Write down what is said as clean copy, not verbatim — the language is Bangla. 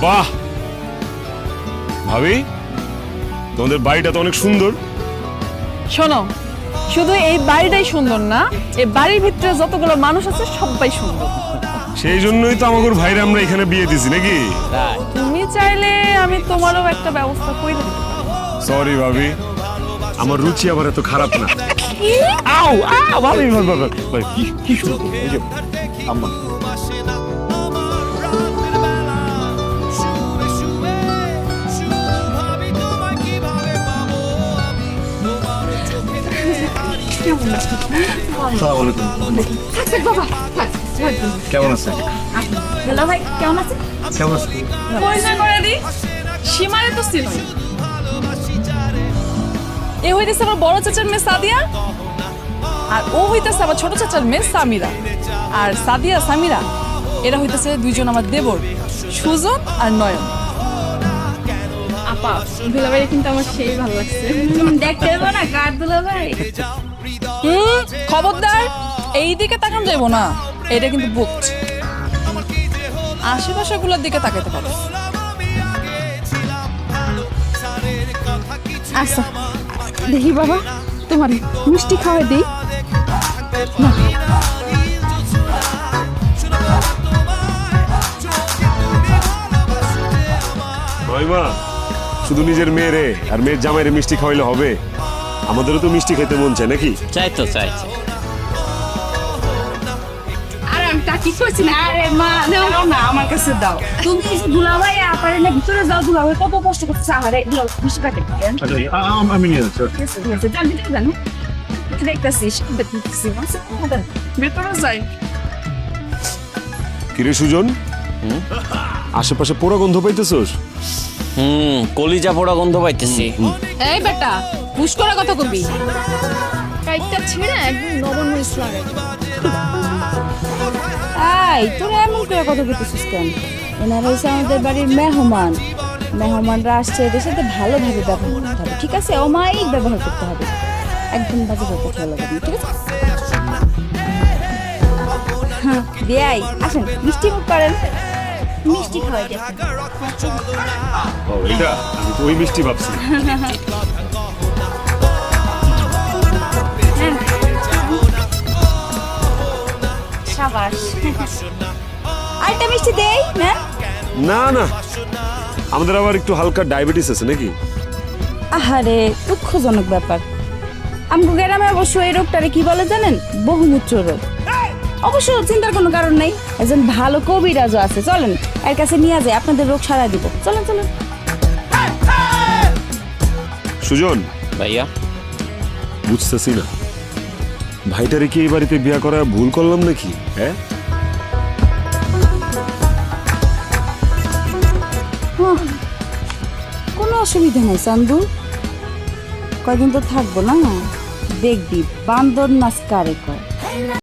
বাহ ভাবি, তোমাদের বাড়িটা তো অনেক সুন্দর। শোনো, শুধু এই বাড়িটাই সুন্দর না, এই বাড়ির ভিতরে যতগুলো মানুষ আছে সবাই সুন্দর। সেই জন্যই তো আমাদের ভাইরা আমরা এখানে বিয়ে দিছি নাকি? তুমি চাইলে আমি তোমারও একটা ব্যবস্থা করে দিতে পারি। সরি ভাবি, আমার রুচি আবার এত খারাপ না। আউ আউ ভাবি ভাই কি কি শুরু করব? এই যে আম্মা কেমন আছেন? হ্যালো ভাই, কেমন আছেন? কেমন আছেন? পরিচয় করে দিই, সীমারে তো চিনো। এ হইতেছে আমার বড় চাচার মেয়ে সাদিয়া, আর ও হইতেছে আমার ছোট চাচার মেয়ে সামিরা। আর সাদিয়া সামিরা এরা হইতেছে দুইজন আমার দেবর, সুজন আর নয়ন। আপা, দুলাভাই কিন্তু আমার সেই ভালো লাগছে। দেখতে দেবো না কার দুলাভাই? খবরদার, এই দিকে তাকান যাইবো না, এটা কিন্তু বুকড। আশেপাশে গুলোর দিকে তাকাইতে পারো। আচ্ছা দেখি বাবা, তোমার মিষ্টি খাওয়াই দিই। মা, শুধু নিজের মেয়েরে আর মেয়ের জামাইরে মিষ্টি খাওয়াইলে হবে? আমাদেরও তো মিষ্টি খেতে মন চায় নাকি? চাই তো চাই। আরে আমি তা কি করছি না, আরে মা দাও না, আমার কাছে দাও। তুমি এসে দুলাভাই আপারে না ভিতরে যাও, দুলাভাই কত কষ্ট করছে। আরে দুলাভাই মিষ্টি কাটে আমি নিয়ে যাচ্ছি। ঠিক আছে, জান ভিতরে জানো দেখতেছিস, দেখতেছি ভেতরে যাই। কিরে সুজন, আশেপাশে পোড়া গন্ধ পাইতেছস? কলিজা পোড়া গন্ধ পাইতেছি। এই বেটা, হুশ করে কথা কবি। কাইটটা ছিঁড়ে একদম লবণ মরিচ লাগে। এই তোরা এমন করে কথা বলতেছিস কেন? এনারা হচ্ছে আমাদের বাড়ির মেহমান। মেহমানরা আসছে, এদের সাথে ভালোভাবে ব্যবহার করতে হবে, ঠিক আছে? অমায়িক ব্যবহার করতে হবে, একদম বাজে কথা বলবে না, ঠিক আছে? হ্যাঁ বিয়াই, আসেন মিষ্টি মুখ করেন, মিষ্টি খাওয়াই দিয়ে। ও এটা আমি তো ওই মিষ্টি ভাবছি। সাবাস। আরেকটা মিষ্টি দেই না? না না, আমাদের আবার একটু হালকা ডায়াবেটিস আছে নাকি? আহারে দুঃখজনক ব্যাপার। আমগো গ্রামে অবশ্য এই রোগটারে কি বলে জানেন? বহুমূত্র রোগ। অবশ্য চিন্তার কোনো কারণ নাই, একজন ভালো কবিরাজও আছে, চলেন এর কাছে নিয়ে যায়, আপনাদের রোগ সারাই দিব। চলেন চলেন। সুজন ভাইয়া, বুঝতেছি না, ভাইটারে কি এই বাড়িতে বিয়ে করা ভুল করলাম নাকি? হ্যাঁ কোনো অসুবিধা নেই চান্দু, কয়দিন তো থাকবো না, দেখবি বান্দর নাচ কারে কয়।